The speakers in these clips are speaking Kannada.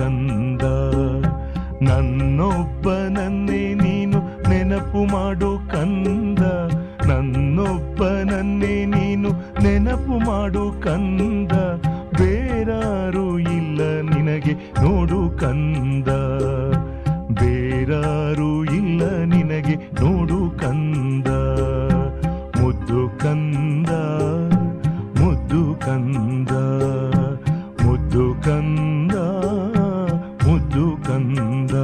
ಕಂದ, ನನ್ನೊಬ್ಬನನ್ನೇ ನೀನು ನೆನಪು ಮಾಡು ಕಂದ, ನನ್ನೊಬ್ಬನನ್ನೇ ನೀನು ನೆನಪು ಮಾಡು ಕಂದ, ಬೇರಾರು ಇಲ್ಲ ನಿನಗೆ ನೋಡು ಕಂದ, ಬೇರಾರು ಇಲ್ಲ ನಿನಗೆ ನೋಡು ಕಂದ, ಮುದ್ದು ಕಂದ, ಮುದ್ದು ಕಂದ, ಮುದ್ದು ಕಂದ, ಮುದ್ದು ಕಂದ.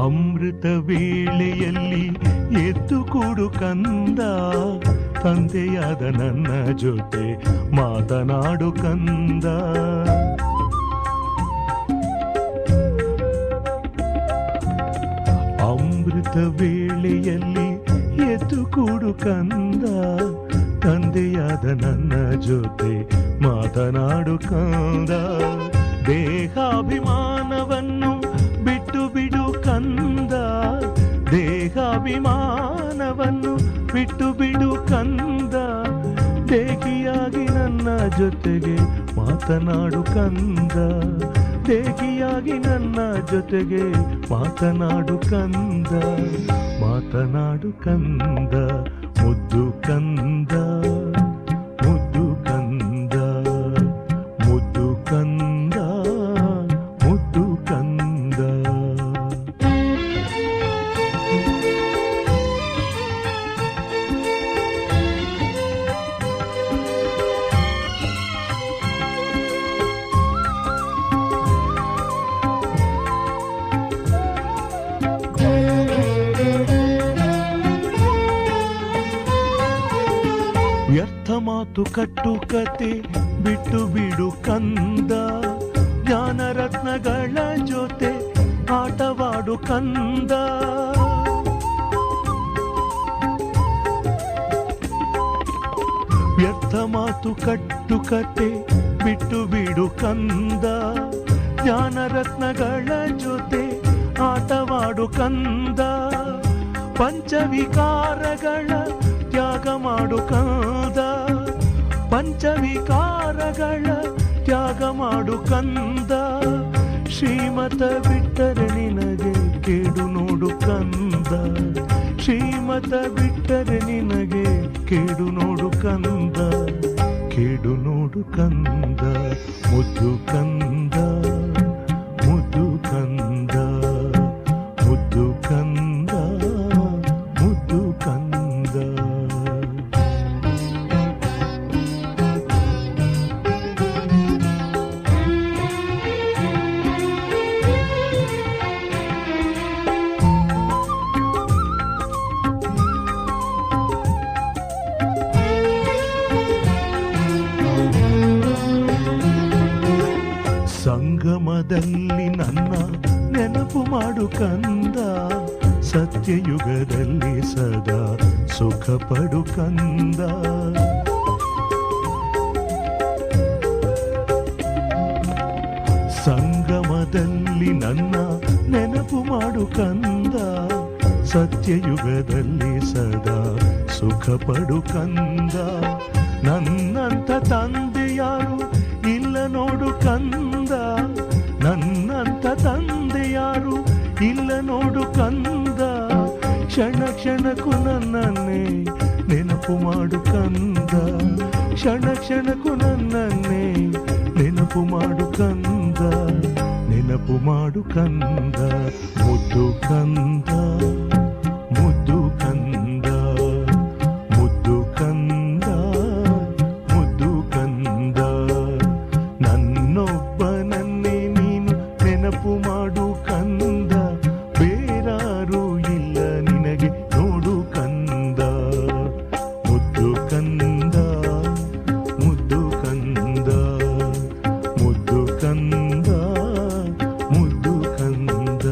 ಅಮೃತ ವೇಳೆಯಲ್ಲಿ ಎದ್ದು ಕೂಡು ಕಂದ, ತಂದೆಯಾದ ನನ್ನ ಜೊತೆ ಮಾತನಾಡು ಕಂದ, ಅಮೃತ ವೇಳೆಯಲ್ಲಿ ಎದ್ದು ಕೂಡು ಕಂದ, ತಂದೆಯಾದ ನನ್ನ ಜೊತೆ ಮಾತನಾಡು ಕಂದ, ದೇಹಾಭಿಮಾನವನ್ನು ಬಿಟ್ಟು ಬಿಡು ಕಂದ, ದೇಹಾಭಿಮಾನವನ್ನು ಬಿಟ್ಟು ಬಿಡು ಕಂದ, ದೇಹಿಯಾಗಿ ನನ್ನ ಜೊತೆಗೆ ಮಾತನಾಡು ಕಂದ, ದೇಹಿಯಾಗಿ ನನ್ನ ಜೊತೆಗೆ ಮಾತನಾಡು ಕಂದ, ಮಾತನಾಡು ಕಂದ, ಮುದ್ದು ಕಂದ, ಮುದ್ದು ಕಂದ, ಮುದ್ದು ಕಂದ, ಮುದ್ದು ಕಂದ. ವ್ಯರ್ಥ ಮಾತು ಕಟ್ಟುಕತೆ ಬಿಟ್ಟು ಬಿಡು ಕಂದ, ಜ್ಞಾನರತ್ನಗಳ ಜೊತೆ ಆಟವಾಡು ಕಂದ, ವ್ಯರ್ಥ ಮಾತು ಕಟ್ಟುಕತೆ ಬಿಟ್ಟು ಬಿಡು ಕಂದ, ಜ್ಞಾನರತ್ನಗಳ ಜೊತೆ ಆಟವಾಡು ಕಂದ, ಪಂಚವಿಕಾರಗಳ ತ್ಯಾಗ ಮಾಡು ಕಂದ, ಪಂಚವಿಕಾರಗಳ ತ್ಯಾಗ ಮಾಡು ಕಂದ, ಶ್ರೀಮತ ಬಿಟ್ಟರೆ ನಿನಗೆ ಕೇಡು ನೋಡು ಕಂದ, ಶ್ರೀಮತ ಬಿಟ್ಟರೆ ನಿನಗೆ ಕೇಡು ನೋಡು ಕಂದ, ಕೇಡು ನೋಡು ಕಂದ, ಮುದ್ದು ಕಂದ, ಮುದ್ದು ಕಂದ, ಮುದ್ದು ಕಂದ, ಮುದ್ದು ಕಂದ. ಸಂಗಮದಲ್ಲಿ ನನ್ನ ನೆನಪು ಮಾಡು ಕಂದ, ಸತ್ಯಯುಗದಲ್ಲಿ ಸದಾ ಸುಖ ಪಡು ಕಂದ, ಸಂಗಮದಲ್ಲಿ ನನ್ನ ನೆನಪು ಮಾಡು ಕಂದ, ಸತ್ಯಯುಗದಲ್ಲಿ ಸದಾ ಸುಖ ಪಡು ಕಂದ, ನನ್ನಂತ ತಂದೆ ಯಾರು ಇಲ್ಲ ನೋಡು ಕಂದ, ನನ್ನಂತ ತಂದೆ ಯಾರು ಇಲ್ಲ ನೋಡು ಕಂದ, ಕ್ಷಣ ಕ್ಷಣಕ್ಕೂ ನನ್ನನ್ನೇ ನೆನಪು ಮಾಡು ಕಂದ, ಕ್ಷಣ ಕ್ಷಣಕ್ಕೂ ನನ್ನನ್ನೇ ನೆನಪು ಮಾಡು ಕಂದ, ನೆನಪು ಮಾಡು ಕಂದ, ಮುದ್ದು ಕಂದ, ಮುದ್ದು ಕಂದ, ಮುದ್ದು ಕಂದ, ಮುದ್ದು ಕಂದ, ನನ್ನೊಬ್ಬನನ್ನೇ ನೀನು ನೆನಪು ಮಾಡು ಕಂದ, ಬೇರಾರು ಇಲ್ಲ ನಿನಗೆ ನೋಡು ಕಂದ, ಮುದ್ದು ಕಂದ, ಮುದ್ದು ಕಂದ, ಮುದ್ದು ಕಂದ, ಮುದ್ದು ಕಂದ.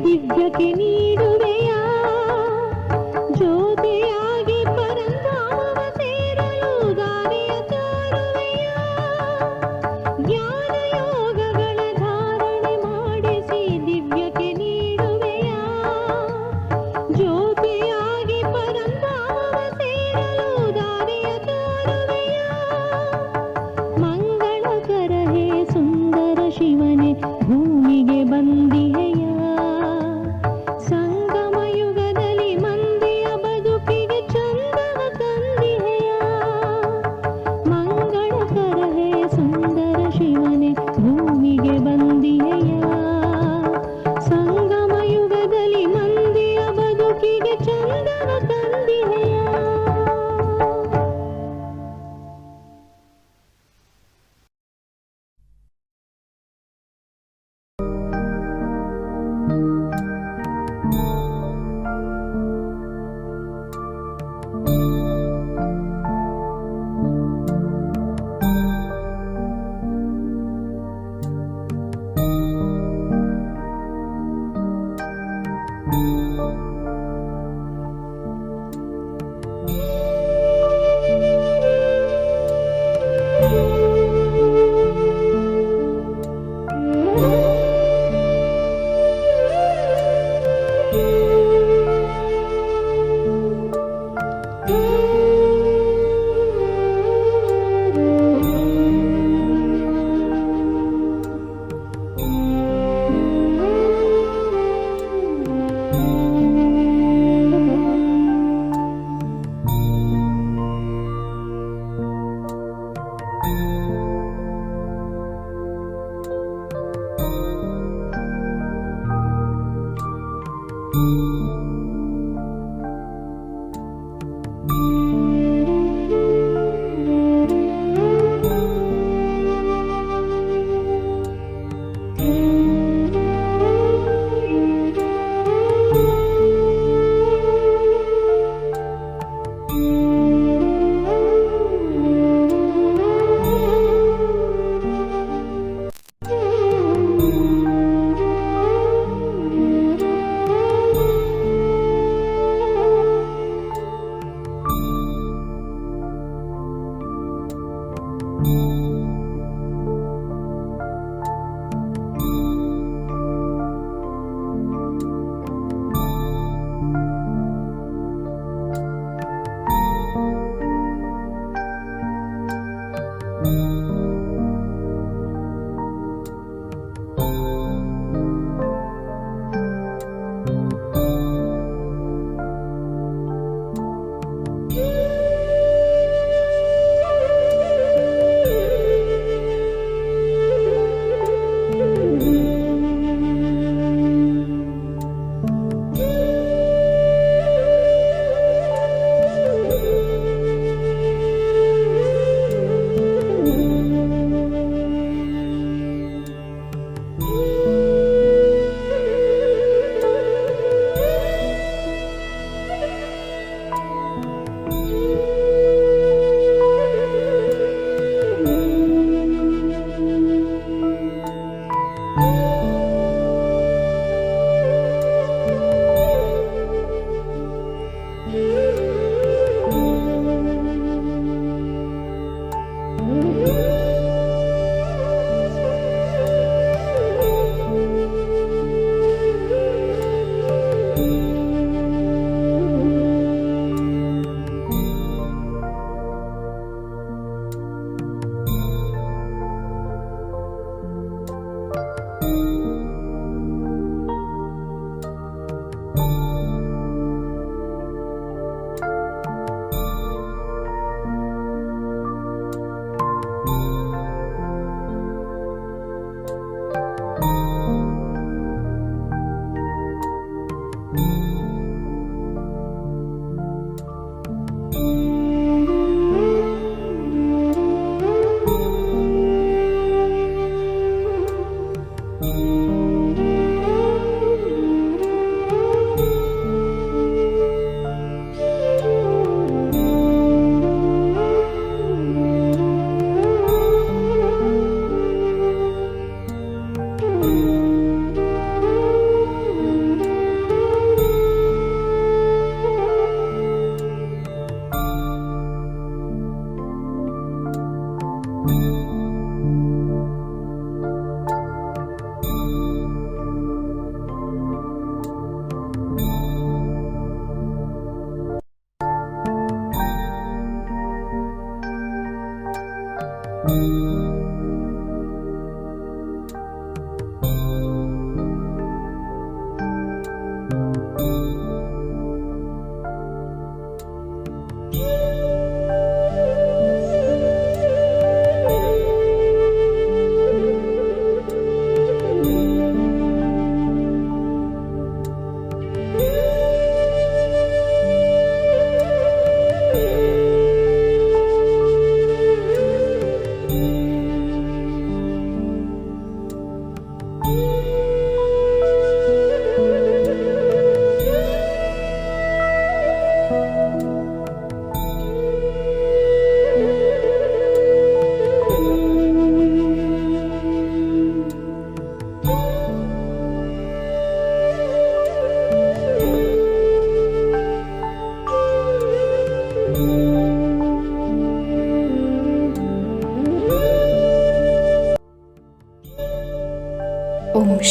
ದಿವ್ಯಕ್ಕೆ ನೀಡುವೆಯ ಜ್ಯೋತಿಯಾಗಿ ಪರಂಧಾಮವ ಸೇರಲು ದಾರಿಯ ತೋರುವೆಯ ಜ್ಞಾನ ಯೋಗಗಳ ಧಾರಣೆ ಮಾಡಿಸಿ ದಿವ್ಯಕ್ಕೆ ನೀಡುವೆಯ ಜ್ಯೋತಿಯಾಗಿ ಪರಂಧಾಮವ ಸೇರಲು ದಾರಿಯ ತೋರುವೆಯ ಮಂಗಳಕರ ಹೇ ಸುಂದರ ಶಿವನೇ ಭೂಮಿಗೆ ಬಂದಿಹೆಯ ಸಂಗ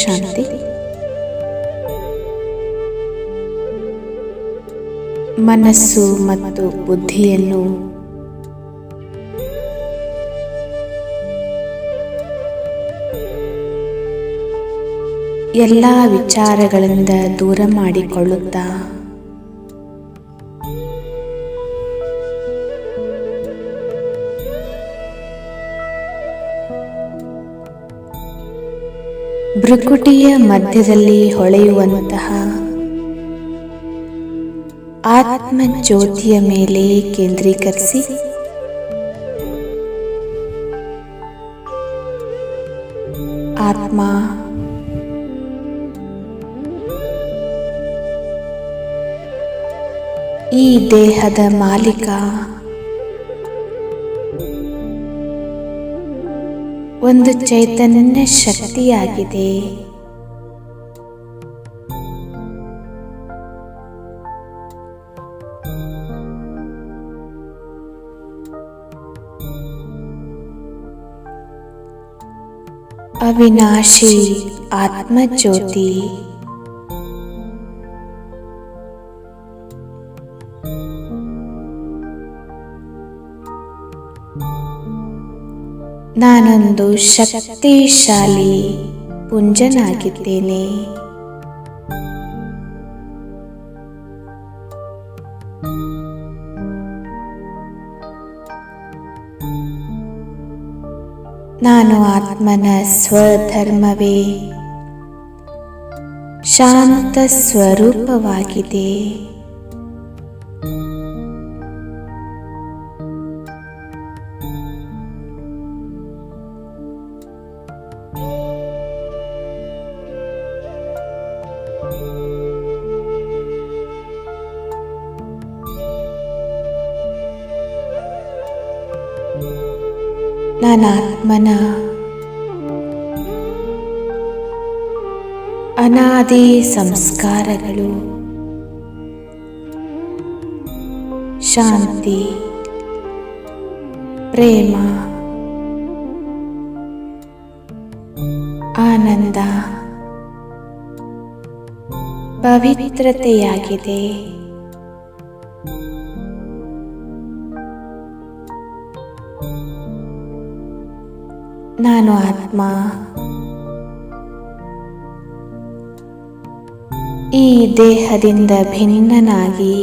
ಶಾಂತಿ. ಮನಸ್ಸು ಮತ್ತು ಬುದ್ಧಿಯನ್ನು ಎಲ್ಲ ವಿಚಾರಗಳಿಂದ ದೂರ ಮಾಡಿಕೊಳ್ಳುತ್ತಾ ಭ್ರುಕುಟಿಯ ಮಧ್ಯದಲ್ಲಿ ಹೊಳೆಯುವಂತಹ ಆತ್ಮ ಜ್ಯೋತಿಯ ಮೇಲೆ ಕೇಂದ್ರೀಕರಿಸಿ ಆತ್ಮ ಈ ದೇಹದ ಮಾಲೀಕ, ಒಂದು ಚೈತನ್ಯ ಶಕ್ತಿಯಾಗಿದೆ. ಅವಿನಾಶಿ ಆತ್ಮಜ್ಯೋತಿ ನಾನೊಂದು ಶಕ್ತಿಶಾಲಿ ಪುಂಜನಾಗಿದ್ದೇನೆ. ನಾನು ಆತ್ಮನ ಸ್ವಧರ್ಮವೇ ಶಾಂತ ಸ್ವರೂಪವಾಗಿದೆ. ನನ್ನ ಆತ್ಮನ ಅನಾದಿ ಸಂಸ್ಕಾರಗಳು ಶಾಂತಿ, ಪ್ರೇಮ, ಆನಂದ, ಪವಿತ್ರತೆಯಾಗಿದೆ. ನಾನು ಆತ್ಮ ಈ ದೇಹದಿಂದ ಭಿನ್ನನಾಗಿ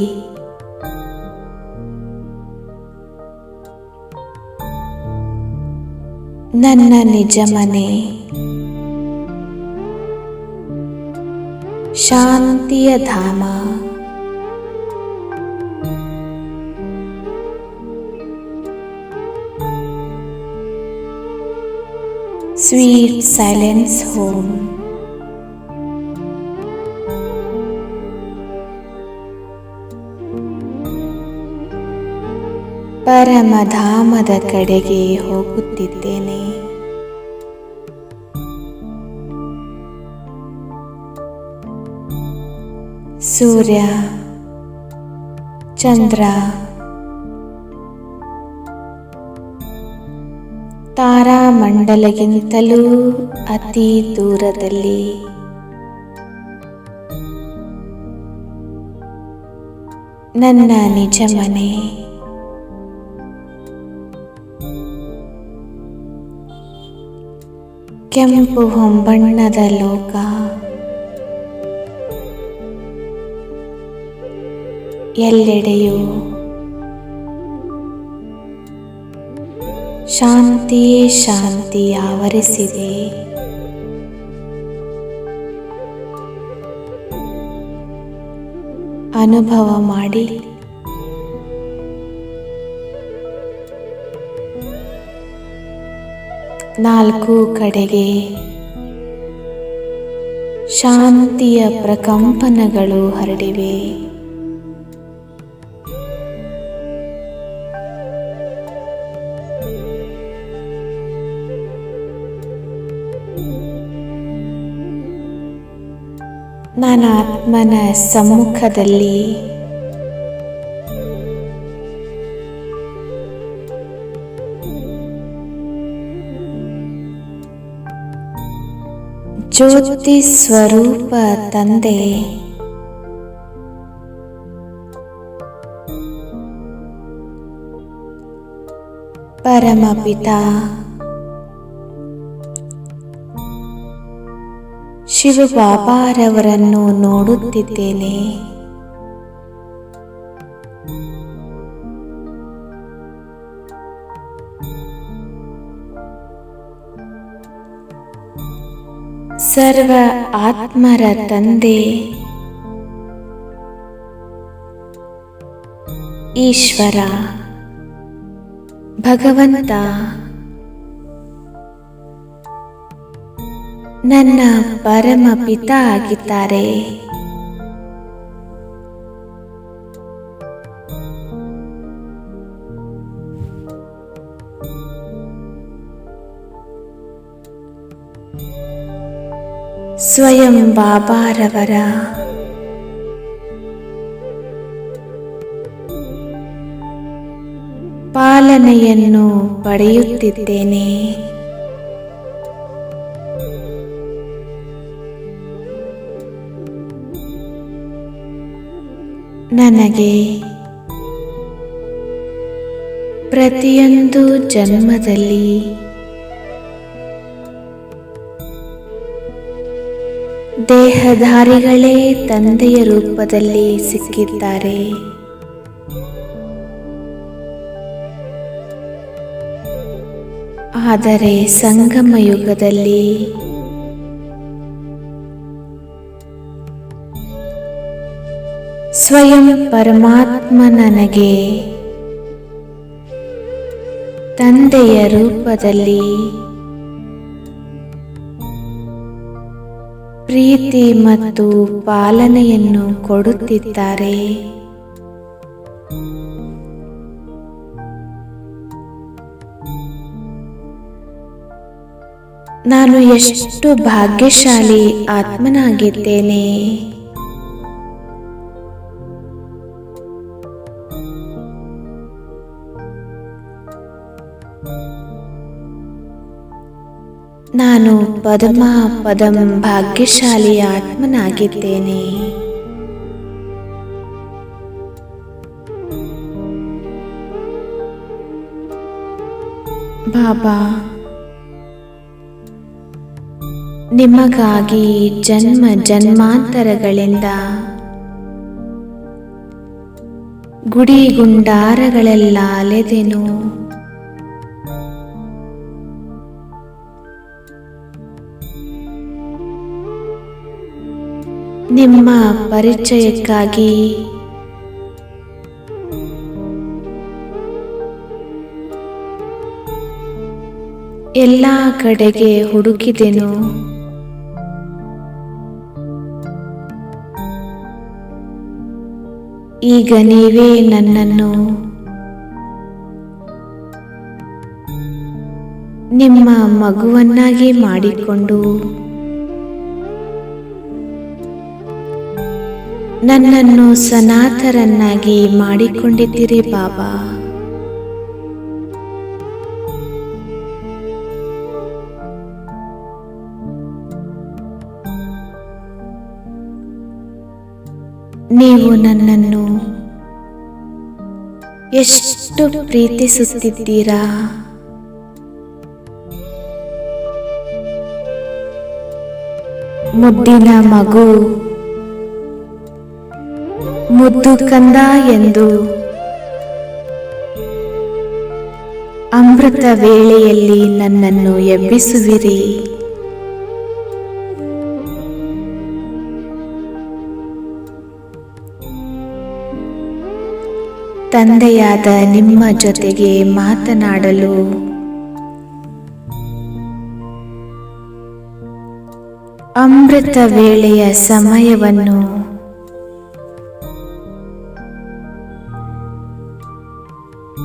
ನನ್ನ ನಿಜ ಮನೆ ಶಾಂತಿಯ ಧಾಮ, ಸ್ವೀಟ್ ಸೈಲೆನ್ಸ್ ಹೋಮ್, ಪರಮಧಾಮದ ಕಡೆಗೆ ಹೋಗುತ್ತಿದ್ದೇನೆ. ಸೂರ್ಯ, ಚಂದ್ರ, ತಾರಾಮಂಡಲಗಿಂತಲೂ ಅತಿ ದೂರದಲ್ಲಿ ನನ್ನ ನಿಜ ಮನೆ ಕೆಂಪು ಹೊಂಬಣ್ಣದ ಲೋಕ, ಎಲ್ಲೆಡೆಯೂ ಶಾಂತಿಯೇ ಶಾಂತಿ ಆವರಿಸಿದೆ. ಅನುಭವ ಮಾಡಿ ನಾಲ್ಕು ಕಡೆಗೆ ಶಾಂತಿಯ ಪ್ರಕಂಪನಗಳು ಹರಡಿವೆ. ನನ್ನ ಆತ್ಮನ ಸಮ್ಮುಖದಲ್ಲಿ ಜ್ಯೋತಿ ಸ್ವರೂಪ ತಂದೆ, ಪರಮಪಿತ ಶಿವಬಾಬಾರವರನ್ನು ನೋಡುತ್ತಿದ್ದೇನೆ. ಸರ್ವ ಆತ್ಮರ ತಂದೆ ಈಶ್ವರ ಭಗವಂತ ನನ್ನ ಪರಮ ಪಿತ ಆಗಿದ್ದಾರೆ. ಸ್ವಯಂ ಬಾಬಾರವರ ಪಾಲನೆಯನ್ನು ಪಡೆಯುತ್ತಿದ್ದೇನೆ. ನನಗೆ ಪ್ರತಿಯೊಂದು ಜನ್ಮದಲ್ಲಿ ದೇಹಧಾರಿಗಳೇ ತಂದೆಯ ರೂಪದಲ್ಲಿ ಸಿಕ್ಕಿದ್ದಾರೆ. ಆದರೆ ಸಂಗಮ ಯುಗದಲ್ಲಿ ಸ್ವಯಂ ಪರಮಾತ್ಮ ನನಗೆ ತಂದೆಯ ರೂಪದಲ್ಲಿ ಪ್ರೀತಿ ಮತ್ತು ಪಾಲನೆಯನ್ನು ಕೊಡುತ್ತಿದ್ದಾರೆ. ನಾನು ಎಷ್ಟು ಭಾಗ್ಯಶಾಲಿ ಆತ್ಮನಾಗಿದ್ದೇನೆ. ನಾನು ಪದಮ ಪದಂ ಭಾಗ್ಯಶಾಲಿ ಆತ್ಮನಾಗಿದ್ದೇನೆ. ಬಾಬಾ, ನಿಮಗಾಗಿ ಜನ್ಮ ಜನ್ಮಾಂತರಗಳಿಂದ ಗುಡಿ ಗುಂಡಾರಗಳೆಲ್ಲ ಅಲೆದೆನು. ನಿಮ್ಮ ಪರಿಚಯಕ್ಕಾಗಿ ಎಲ್ಲ ಕಡೆಗೆ ಹುಡುಕಿದೆನು. ಈಗ ನೀವೇ ನನ್ನನ್ನು ನಿಮ್ಮ ಮಗುವನ್ನಾಗಿ ಮಾಡಿಕೊಂಡು ನನ್ನನ್ನು ಸನಾತನನ್ನಾಗಿ ಮಾಡಿಕೊಂಡಿದ್ದೀರಿ ಬಾಬಾ. ನೀವು ನನ್ನನ್ನು ಎಷ್ಟು ಪ್ರೀತಿಸುತ್ತಿದ್ದೀರಾ. ಮುದ್ದಿನ ಮಗು, ಮುದ್ದು ಕಂದ ಎಂದು ಅಮೃತ ವೇಳೆಯಲ್ಲಿ ನನ್ನನ್ನು ಎಬ್ಬಿಸುವಿರಿ. ತಂದೆಯಾದ ನಿಮ್ಮ ಜೊತೆಗೆ ಮಾತನಾಡಲು ಅಮೃತ ವೇಳೆಯ ಸಮಯವನ್ನು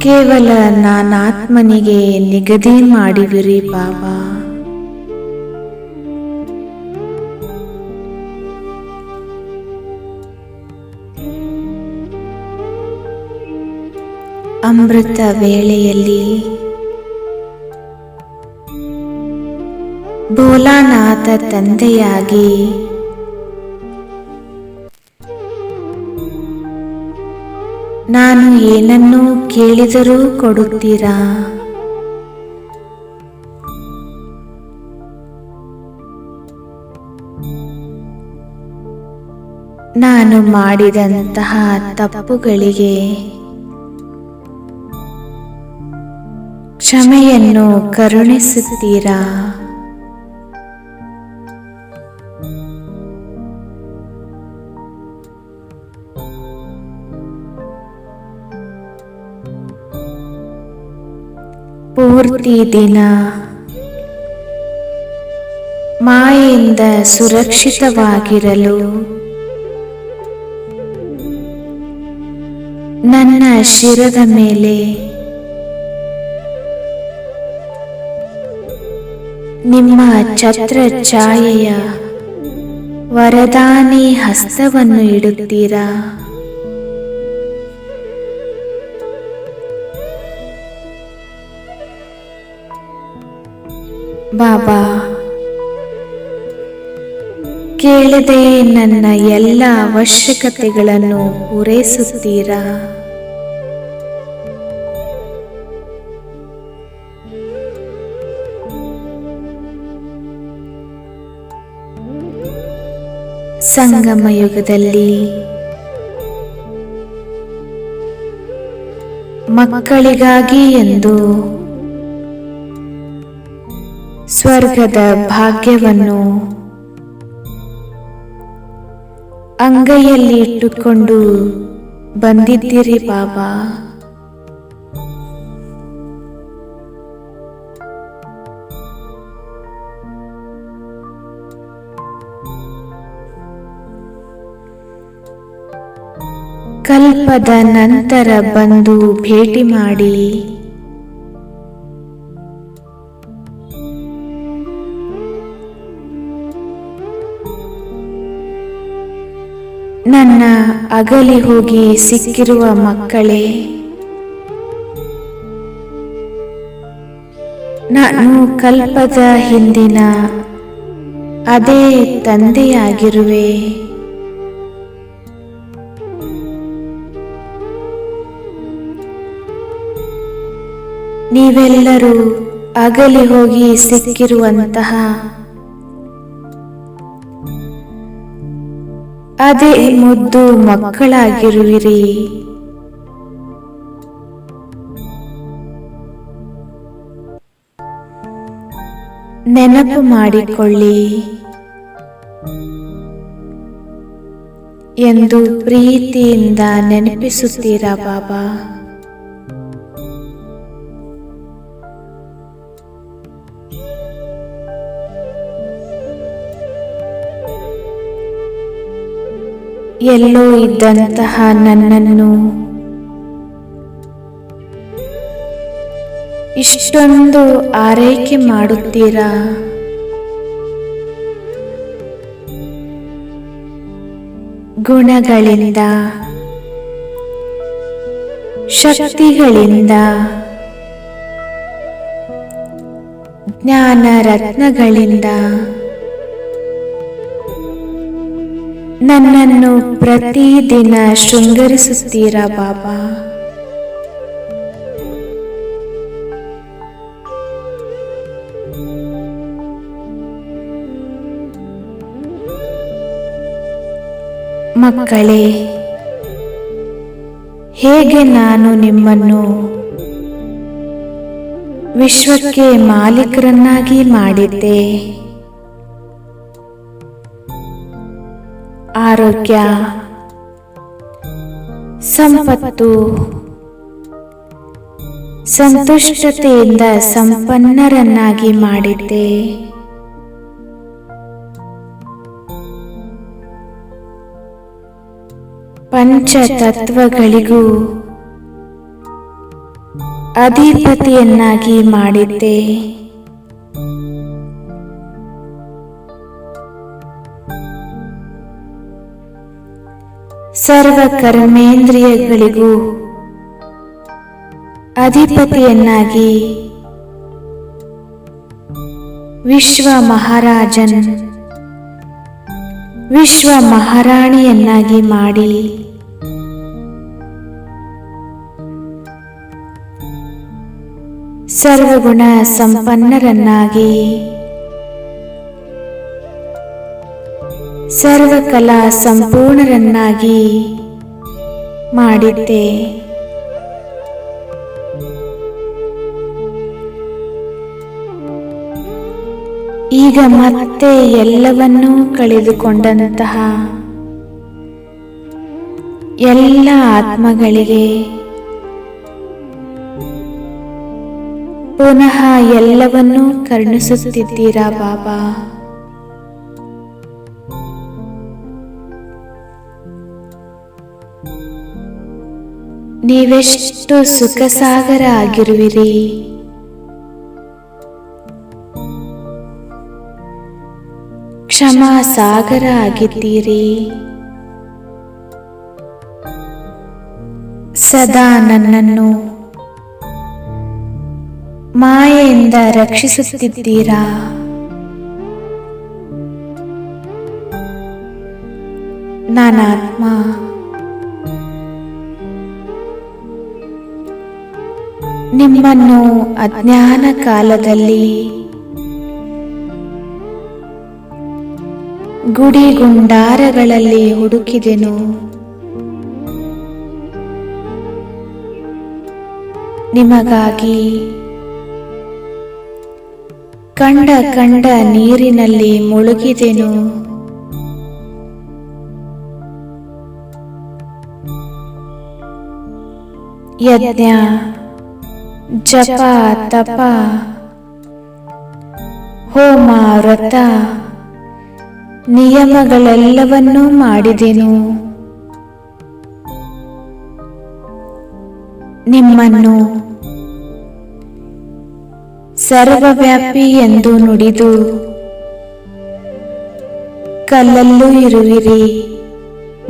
ಕೇವಲ ನಾನಾತ್ಮನಿಗೆ ನಿಗದಿ ಮಾಡಿವಿರಿ ಬಾಬಾ. ಅಮೃತ ವೇಳೆಯಲ್ಲಿ ಭೋಲಾನಾಥ ತಂದೆಯಾಗಿ ನಾನು ಏನನ್ನೂ ಕೇಳಿದರೂ ಕೊಡುತ್ತೀರಾ? ನಾನು ಮಾಡಿದಂತಹ ತಪ್ಪುಗಳಿಗೆ ಕ್ಷಮೆಯನ್ನು ಕರುಣಿಸುತ್ತೀರಾ? ಪೂರ್ತಿ ದಿನ ಮಾಯೆಯಿಂದ ಸುರಕ್ಷಿತವಾಗಿರಲು ನನ್ನ ಶಿರದ ಮೇಲೆ ನಿಮ್ಮ ಛತ್ರ ಛಾಯೆಯ ವರದಾನಿ ಹಸ್ತವನ್ನು ಇಡುತ್ತೀರಾ? ಬಾಬಾ, ಕೇಳದೆ ನನ್ನ ಎಲ್ಲ ಅವಶ್ಯಕತೆಗಳನ್ನು ಪೂರೈಸುತ್ತೀರಾ? ಸಂಗಮ ಯುಗದಲ್ಲಿ ಮಕ್ಕಳಿಗಾಗಿ ಎಂದು ಸ್ವರ್ಗದ ಭಾಗ್ಯವನ್ನು ಅಂಗೈಯಲ್ಲಿ ಇಟ್ಟುಕೊಂಡು ಬಂದಿದ್ದೀರಿ ಬಾಬಾ. ಕಲ್ಪದ ನಂತರ ಬಂದು ಭೇಟಿ ಮಾಡಿ ನನ್ನ ಅಗಲಿ ಹೋಗಿ ಸಿಕ್ಕಿರುವ ಮಕ್ಕಳೇ, ನಾನು ಕಲ್ಪದ ಹಿಂದಿನ ಅದೇ ತಂದೆಯಾಗಿರುವೆ. ನೀವೆಲ್ಲರೂ ಅಗಲಿ ಹೋಗಿ ಸಿಕ್ಕಿರುವಂತಹ ಅದೇ ಮುದ್ದು ಮಕ್ಕಳಾಗಿರುವಿರಿ. ನೆನಪು ಮಾಡಿಕೊಳ್ಳಿ ಎಂದು ಪ್ರೀತಿಯಿಂದ ನೆನಪಿಸುತ್ತೀರಾ ಬಾಬಾ? ಎಲ್ಲೋ ಇದ್ದಂತಹ ನನ್ನನ್ನು ಇಷ್ಟೊಂದು ಆರೈಕೆ ಮಾಡುತ್ತೀರಾ? ಗುಣಗಳಿಂದ, ಶಕ್ತಿಗಳಿಂದ, ಜ್ಞಾನ ರತ್ನಗಳಿಂದ ನನ್ನನ್ನು ಪ್ರತಿದಿನ ಶೃಂಗರಿಸುತ್ತೀರಾ ಬಾಬಾ? ಮಕ್ಕಳೇ, ಹೇಗೆ ನಾನು ನಿಮ್ಮನ್ನು ವಿಶ್ವಕ್ಕೆ ಮಾಲೀಕರನ್ನಾಗಿ ಮಾಡಿದ್ದೆ. ಆರೋಗ್ಯ, ಸಂಪತ್ತು, ಸಂತುಷ್ಟತೆಯಿಂದ ಸಂಪನ್ನರನ್ನಾಗಿ ಮಾಡಿದ್ದೆ. ಪಂಚತತ್ವಗಳಿಗೂ ಅಧಿಪತಿಯನ್ನಾಗಿ ಮಾಡಿದ್ದೆ. ಸರ್ವ ಕರ್ಮೇಂದ್ರಿಯಗಳಿಗೂ ಅಧಿಪತಿಯನ್ನಾಗಿ ವಿಶ್ವ ಮಹಾರಾಜನ್ ವಿಶ್ವ ಮಹಾರಾಣಿಯನ್ನಾಗಿ ಮಾಡಿ ಸರ್ವಗುಣ ಸಂಪನ್ನರನ್ನಾಗಿ ಸರ್ವಕಲಾ ಸಂಪೂರ್ಣರನ್ನಾಗಿ ಮಾಡಿದ್ದೆ. ಈಗ ಮತ್ತೆ ಎಲ್ಲವನ್ನೂ ಕಳೆದುಕೊಂಡಂತಹ ಎಲ್ಲ ಆತ್ಮಗಳಿಗೆ ಪುನಃ ಎಲ್ಲವನ್ನೂ ಕರುಣಿಸುತ್ತಿದ್ದೀರಾ ಬಾಬಾ. ನೀವೆಷ್ಟು ಸುಖಸಾಗರ ಆಗಿರುವಿರಿ. ಕ್ಷಮಾ ಸಾಗರ ಆಗಿದ್ದೀರಿ. ಸದಾ ನನ್ನನ್ನು ಮಾಯೆಯಿಂದ ರಕ್ಷಿಸುತ್ತಿದ್ದೀರಾ. ನಾನಾತ್ಮ ನಿಮ್ಮನ್ನು ಅಜ್ಞಾನ ಕಾಲದಲ್ಲಿ ಗುಡಿಗುಂಡಾರಗಳಲ್ಲಿ ಹುಡುಕಿದೆನು. ನಿಮಗಾಗಿ ಕಂಡ ನೀರಿನಲ್ಲಿ ಮುಳುಗಿದೆನು. ಯಜ್ಞ ಜಪ ತಪ ಹೋಮ ವ್ರತ ನಿಯಮಗಳೆಲ್ಲವನ್ನೂ ಮಾಡಿದೆನು. ನಿಮ್ಮನ್ನು ಸರ್ವವ್ಯಾಪಿ ಎಂದು ನುಡಿದು ಕಲ್ಲಲ್ಲೂ ಇರುವಿರಿ,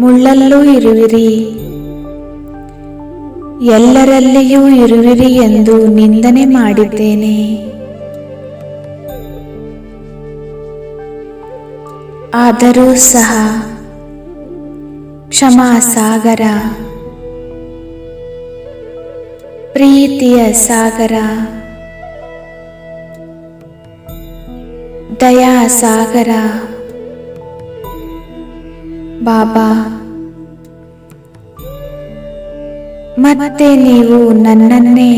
ಮುಳ್ಳಲ್ಲೂ ಇರುವಿರಿ, ಎಲ್ಲರಲ್ಲಿಯೂ ಇರುವಿರಿ ಎಂದು ನಿಂದನೆ ಮಾಡಿದ್ದೇನೆ. ಆದರೂ ಸಹ ಕ್ಷಮಾ ಸಾಗರ, ಪ್ರೀತಿಯ ಸಾಗರ, ದಯಾ ಸಾಗರ ಬಾಬಾ, ಮತ್ತೆ ನೀವು ನನ್ನನ್ನೇ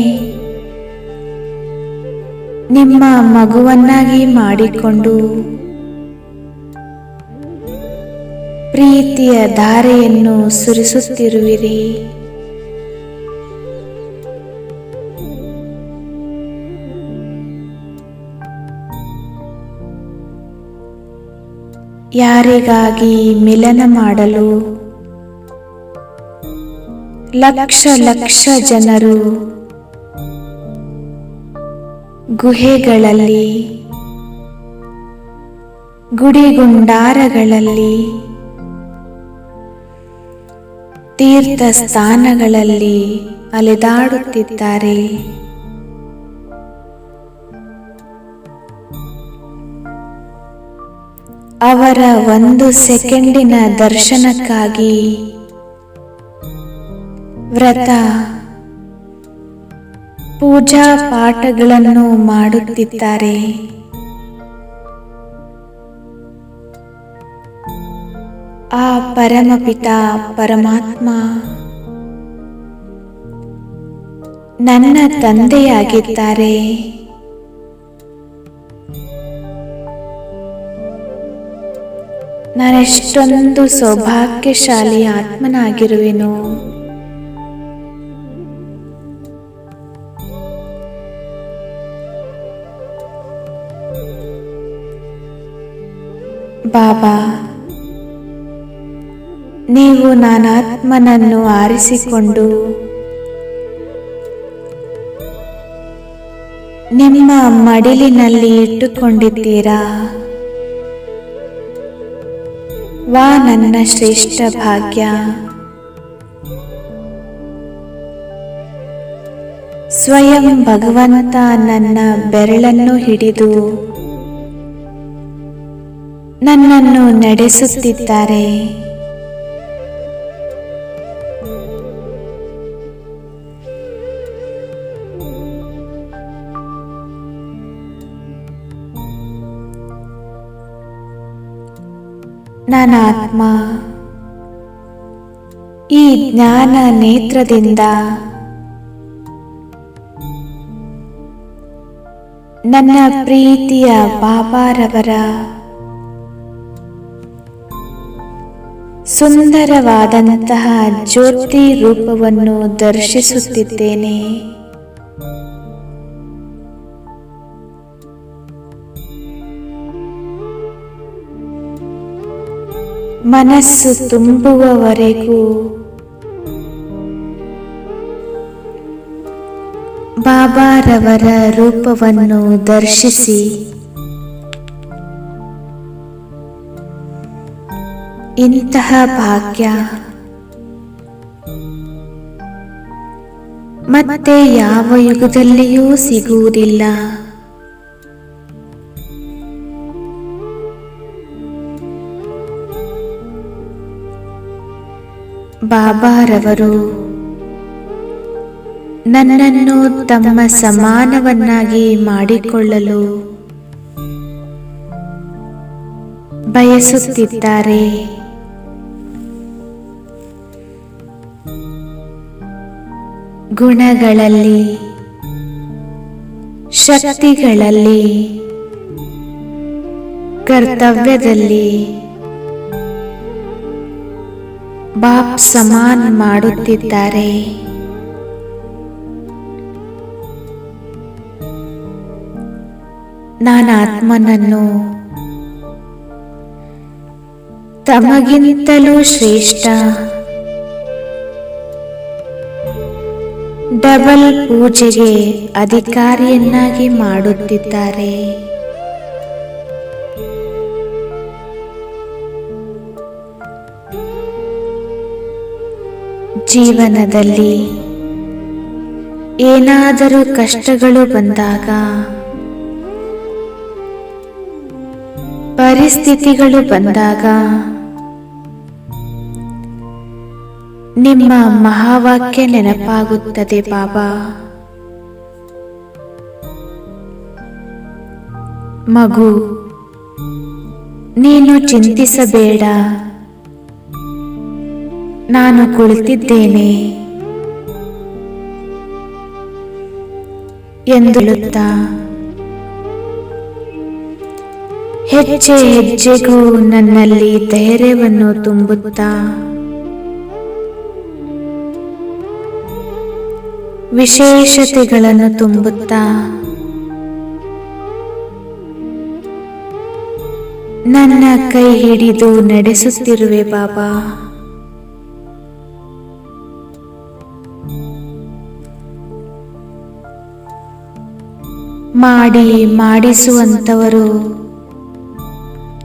ನಿಮ್ಮ ಮಗುವನ್ನಾಗಿ ಮಾಡಿಕೊಂಡು ಪ್ರೀತಿಯ ಧಾರೆಯನ್ನು ಸುರಿಸುತ್ತಿರುವಿರಿ. ಯಾರಿಗಾಗಿ ಮಿಲನ ಮಾಡಲು ಲಕ್ಷ ಲಕ್ಷ ಜನರು ಗುಹೆಗಳಲ್ಲಿ, ಗುಡಿಗುಂಡಾರಗಳಲ್ಲಿ, ತೀರ್ಥ ಸ್ಥಾನಗಳಲ್ಲಿ ಅಲೆದಾಡುತ್ತಿದ್ದಾರೆ. ಅವರ ಒಂದು ಸೆಕೆಂಡಿನ ದರ್ಶನಕ್ಕಾಗಿ ವ್ರತ ಪೂಜಾ ಪಾಠಗಳನ್ನು ಮಾಡುತ್ತಿದ್ದಾರೆ. ಆ ಪರಮಪಿತ ಪರಮಾತ್ಮ ನನ್ನ ತಂದೆಯಾಗಿದ್ದಾರೆ. ನಾನೆಷ್ಟೊಂದು ಸೌಭಾಗ್ಯಶಾಲಿ ಆತ್ಮನಾಗಿರುವೆನು. ಬಾಬಾ, ನೀವು ನಾನಾತ್ಮನನ್ನು ಆರಿಸಿಕೊಂಡು ನಿಮ್ಮ ಮಡಿಲಿನಲ್ಲಿ ಇಟ್ಟುಕೊಂಡಿದ್ದೀರಾ. ವಾ ನನ್ನ ಶ್ರೇಷ್ಠ ಭಾಗ್ಯ. ಸ್ವಯಂ ಭಗವಂತ ನನ್ನ ಬೆರಳನ್ನು ಹಿಡಿದು ನನ್ನನ್ನು ನಡೆಸುತ್ತಿದ್ದಾರೆ. ನನ್ನ ಆತ್ಮ ಈ ಜ್ಞಾನ ನೇತ್ರದಿಂದ ನನ್ನ ಪ್ರೀತಿಯ ಬಾಬಾರವರ ಸುಂದರವಾದಂತಹ ಜ್ಯೋತಿ ರೂಪವನ್ನು ದರ್ಶಿಸುತ್ತಿದ್ದೇನೆ. ಮನಸ್ಸು ತುಂಬುವವರೆಗೂ ಬಾಬಾರವರ ರೂಪವನ್ನು ದರ್ಶಿಸಿ ಇಂತಹ ಭಾಗ್ಯ ಮತ್ತೆ ಯಾವ ಯುಗದಲ್ಲಿಯೂ ಸಿಗುವುದಿಲ್ಲ. ಬಾಬಾರವರು ನನ್ನನ್ನು ತಮ್ಮ ಸಮಾನವನ್ನಾಗಿ ಮಾಡಿಕೊಳ್ಳಲು ಬಯಸುತ್ತಿದ್ದಾರೆ. ಗುಣಗಳಲ್ಲಿ, ಶಕ್ತಿಗಳಲ್ಲಿ, ಕರ್ತವ್ಯದಲ್ಲಿ ಬಾಪ್ ಸಮಾನ ಮಾಡುತ್ತಿದ್ದಾರೆ. ನಾನು ಆತ್ಮನನ್ನು ತಮಗಿಂತಲೂ ಶ್ರೇಷ್ಠ ಡಬಲ್ ಪೂಜೆಗೆ ಅಧಿಕಾರಿಯನ್ನಾಗಿ ಮಾಡುತ್ತಿದ್ದಾರೆ. ಜೀವನದಲ್ಲಿ ಏನಾದರೂ ಕಷ್ಟಗಳು ಬಂದಾಗ, ಪರಿಸ್ಥಿತಿಗಳು ಬಂದಾಗ ನಿಮ್ಮ ಮಹಾವಾಕ್ಯ ನೆನಪಾಗುತ್ತದೆ. ಬಾಬಾ, ಮಗು, ನೀನು ಚಿಂತಿಸಬೇಡ, ನಾನು ಕುಳಿತಿದ್ದೇನೆ ಎಂದು ಹೇಳುತ್ತಾ ಹೆಜ್ಜೆ ಹೆಜ್ಜೆಗೂ ನನ್ನಲ್ಲಿ ಧೈರ್ಯವನ್ನು ತುಂಬುತ್ತಾ ವಿಶೇಷತೆಗಳನ್ನು ತುಂಬುತ್ತಾ ನನ್ನ ಕೈ ಹಿಡಿದು ನಡೆಸುತ್ತಿರುವೆ. ಬಾಬಾ, ಮಾಡಿಸುವಂತವರು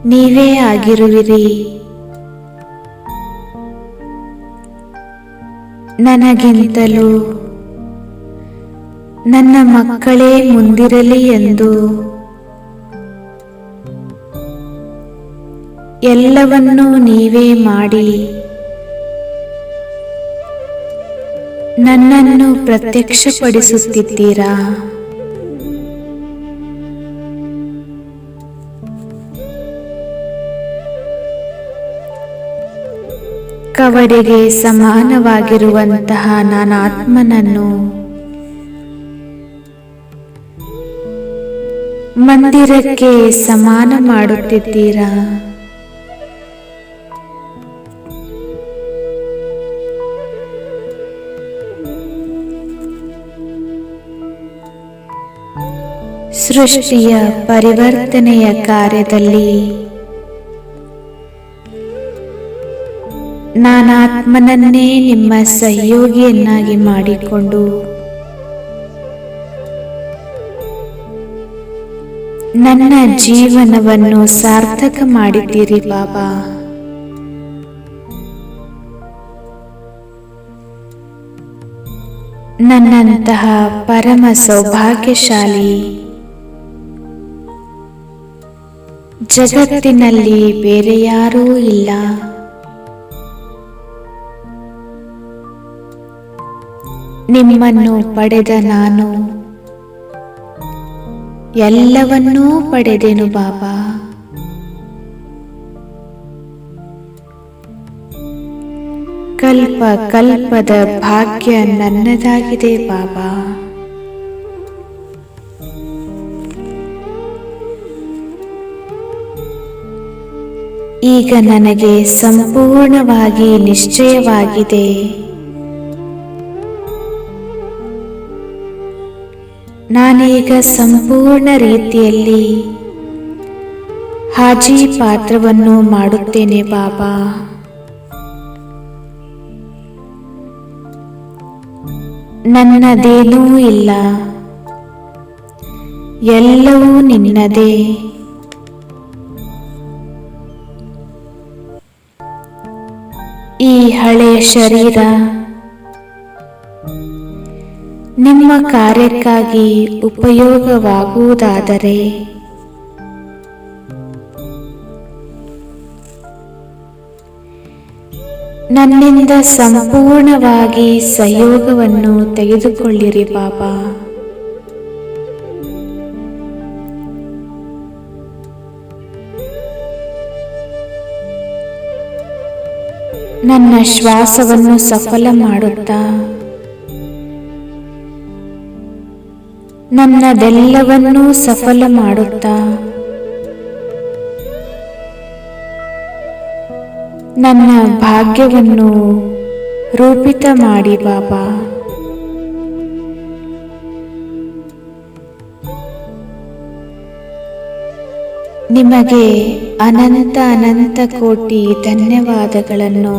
ನೀವೇ ಆಗಿರುವಿರಿ. ನನಗಿಂತಲೂ ನನ್ನ ಮಕ್ಕಳೇ ಮುಂದಿರಲಿ ಎಂದು ಎಲ್ಲವನ್ನೂ ನೀವೇ ಮಾಡಿ ನನ್ನನ್ನು ಪ್ರತ್ಯಕ್ಷಪಡಿಸುತ್ತಿದ್ದೀರಾ. ಕವಡೆಗೆ ಸಮಾನವಾಗಿರುವಂತಹ ನನ್ನ ಆತ್ಮನನ್ನು ಮಂದಿರಕ್ಕೆ ಸಮಾನ ಮಾಡುತ್ತಿದ್ದೀರಾ. ಸೃಷ್ಟಿಯ ಪರಿವರ್ತನೆಯ ಕಾರ್ಯದಲ್ಲಿ ನಾನಾತ್ಮನನ್ನೇ ನಿಮ್ಮ ಸಹಯೋಗಿಯನ್ನಾಗಿ ಮಾಡಿಕೊಂಡು ನನ್ನ ಜೀವನವನ್ನು ಸಾರ್ಥಕ ಮಾಡಿದ್ದೀರಿ. ಬಾಬಾ, ನನ್ನಂತಹ ಪರಮ ಸೌಭಾಗ್ಯಶಾಲಿ ಜಗತ್ತಿನಲ್ಲಿ ಬೇರೆ ಯಾರೂ ಇಲ್ಲ. ನಿಮ್ಮನ್ನು ಪಡೆದ ನಾನು ಎಲ್ಲವನ್ನೂ ಪಡೆದೆನು ಬಾಬಾ. ಕಲ್ಪ ಕಲ್ಪದ ಭಾಗ್ಯ ನನ್ನದಾಗಿದೆ ಬಾಬಾ. ಈಗ ನನಗೆ ಸಂಪೂರ್ಣವಾಗಿ ನಿಶ್ಚಯವಾಗಿದೆ, ನಾನೀಗ ಸಂಪೂರ್ಣ ರೀತಿಯಲ್ಲಿ ಹಾಜಿ ಪಾತ್ರವನ್ನು ಮಾಡುತ್ತೇನೆ ಬಾಬಾ. ನನ್ನದೇನೂ ಇಲ್ಲ, ಎಲ್ಲವೂ ನಿನ್ನದೇ. ಈ ಹಳೆಯ ಶರೀರ ನಿಮ್ಮ ಕಾರ್ಯಕ್ಕಾಗಿ ಉಪಯೋಗವಾಗುವುದಾದರೆ ನನ್ನಿಂದ ಸಂಪೂರ್ಣವಾಗಿ ಸಹಯೋಗವನ್ನು ತೆಗೆದುಕೊಳ್ಳಿರಿ ಬಾಬಾ. ನನ್ನ ಶ್ವಾಸವನ್ನು ಸಫಲ ಮಾಡುತ್ತಾ ನನ್ನದೆಲ್ಲವನ್ನೂ ಸಫಲ ಮಾಡುತ್ತಾ ನನ್ನ ಭಾಗ್ಯವನ್ನು ರೂಪಿತ ಮಾಡಿ ಬಾಬಾ. ನಿಮಗೆ ಅನಂತ ಅನಂತ ಕೋಟಿ ಧನ್ಯವಾದಗಳನ್ನು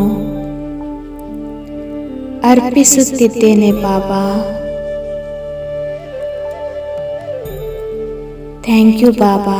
ಅರ್ಪಿಸುತ್ತಿದ್ದೇನೆ ಬಾಬಾ. ಥ್ಯಾಂಕ್ ಯು ಬಾಬಾ.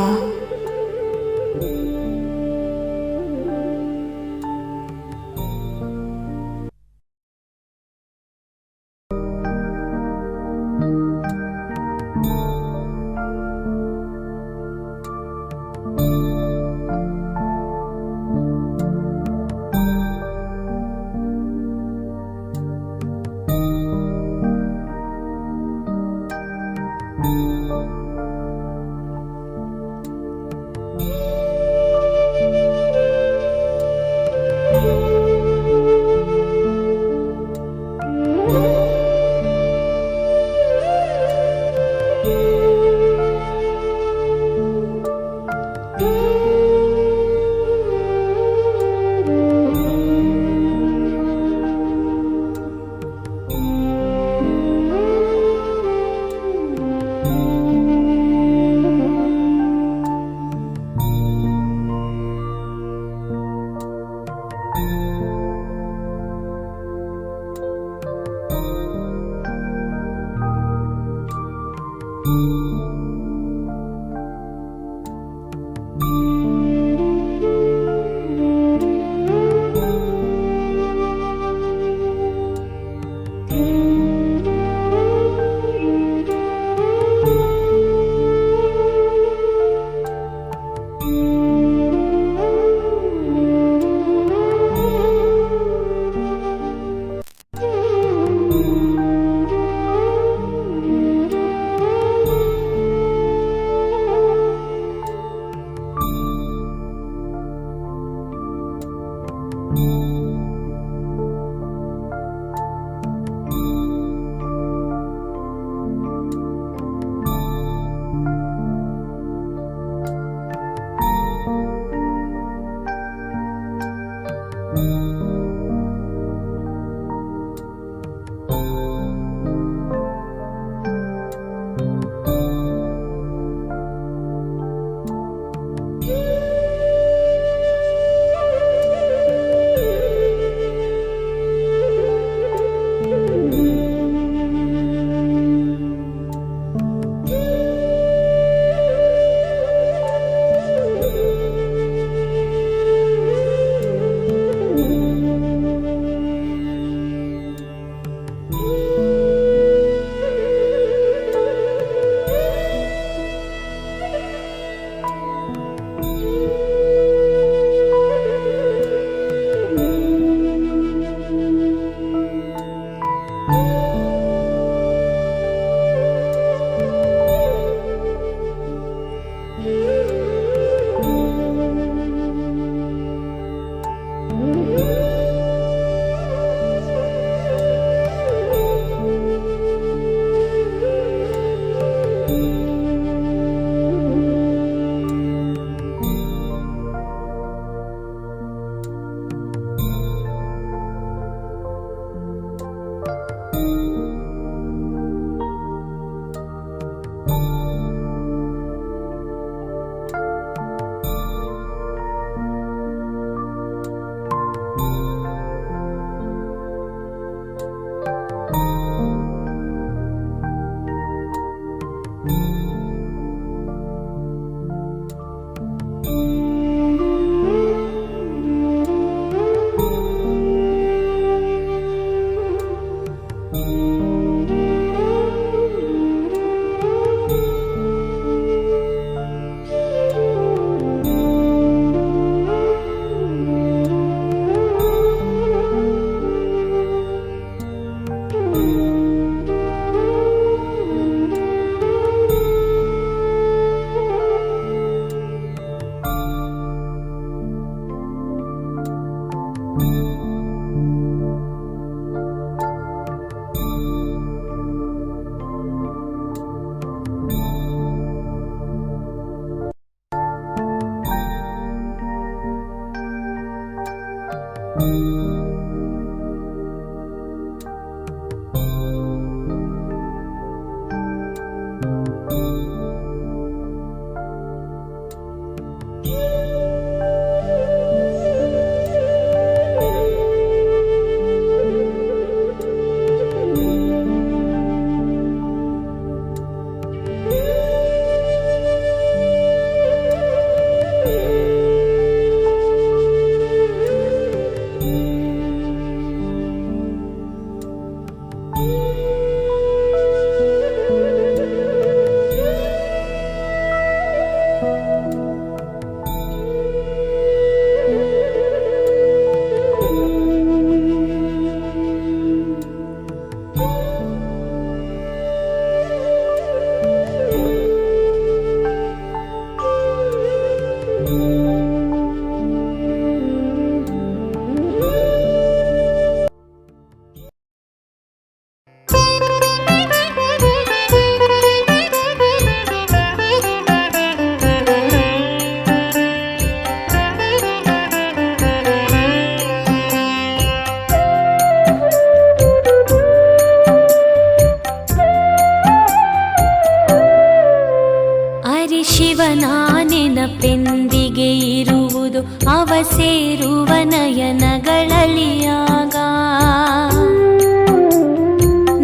ನೆನಪೆಂದಿಗೆ ಇರುವುದು ಅವ ಸೇರುವ ನಯನಗಳಲಿಯಾಗ.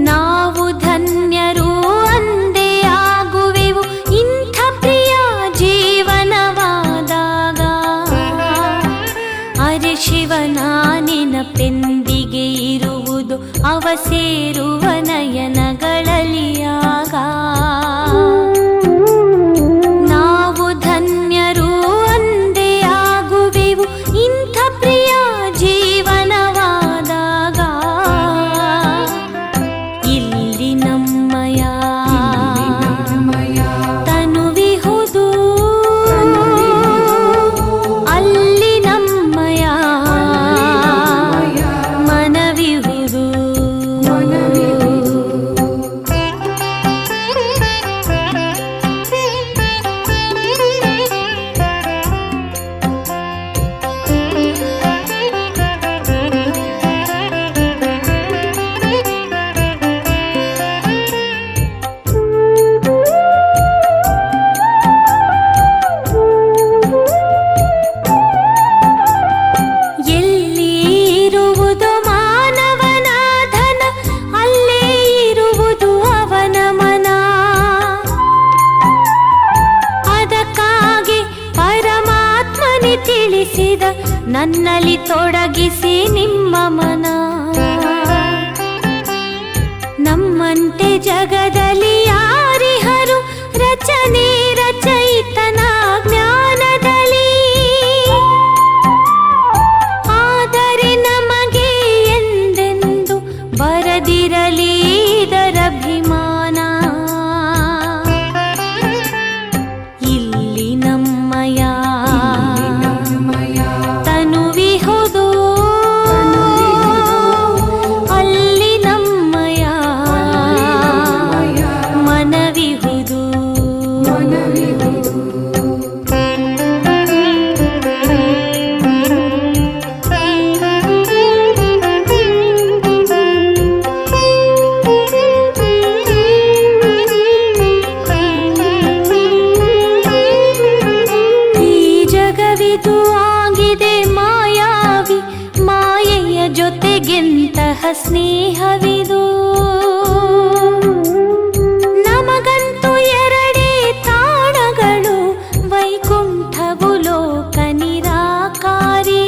ನಾವು ಧನ್ಯರು ಅಂದೇ ಆಗುವೆವು ಇಂಥ ಪ್ರಿಯ ಜೀವನವಾದಾಗ. ಅರೆ ಶಿವನ ನೆನಪೆಂದಿಗೆ ಇರುವುದು ಅವ ಸೇರುವ ನಯನಗಳಲಿಯಾಗ. ನನ್ನಲ್ಲಿ ತೊಡಗಿಸಿ ನಿಮ್ಮ ಮನ. ನಮ್ಮಂತೆ ಜಗದಲ್ಲಿ ಯಾರಿಹರು ರಚನೆ ರಚಯಿತನ ಜ್ಞಾನದಲ್ಲಿ. ಆದರೆ ನಮಗೆ ಎಂದೆಂದು ಬರದಿರಲಿ ಇದರಭಿಮಾನ. ಇಲ್ಲಿ ನಮ್ಮಯ ಸ್ನೇಹವಿದು ನಮಗಂತೂ ಎರಡೇ ತಾಣಗಳು, ವೈಕುಂಠವು ಲೋಕ ನಿರಾಕಾರಿ.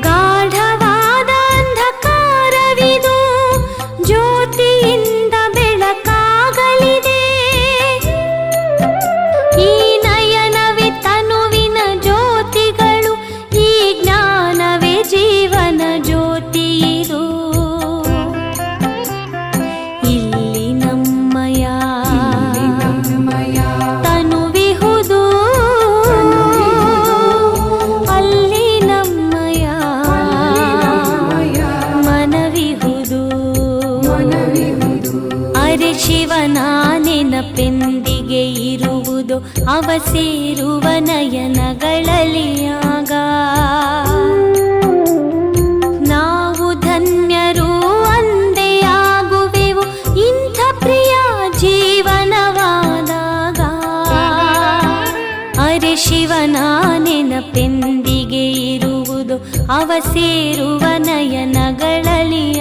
ಗಾಢವಾದ ಅಂಧಕಾರವಿದು ಜ್ಯೋತಿಯಿಂದ ಬೆಳಕಾಗಲಿದೆ. ಈ ನಯನವೇ ತನುವಿನ ಜ್ಯೋತಿಗಳು, ಈ ಜ್ಞಾನವೇ ಜೀವನ ಜ್ಯೋತಿ ಇದು. ಅವ ಸೇರುವ ನಯನಗಳಲ್ಲಿ ಆಗ ನಾವು ಧನ್ಯರು ಅಂದೇ ಆಗುವೆವು ಇಂಥ ಪ್ರಿಯ ಜೀವನವಾದಾಗ. ಅರೆ ಶಿವನ ನೆನಪೆಂದಿಗೆ ಇರುವುದು ಅವ ಸೇರುವ ನಯನಗಳಲ್ಲಿ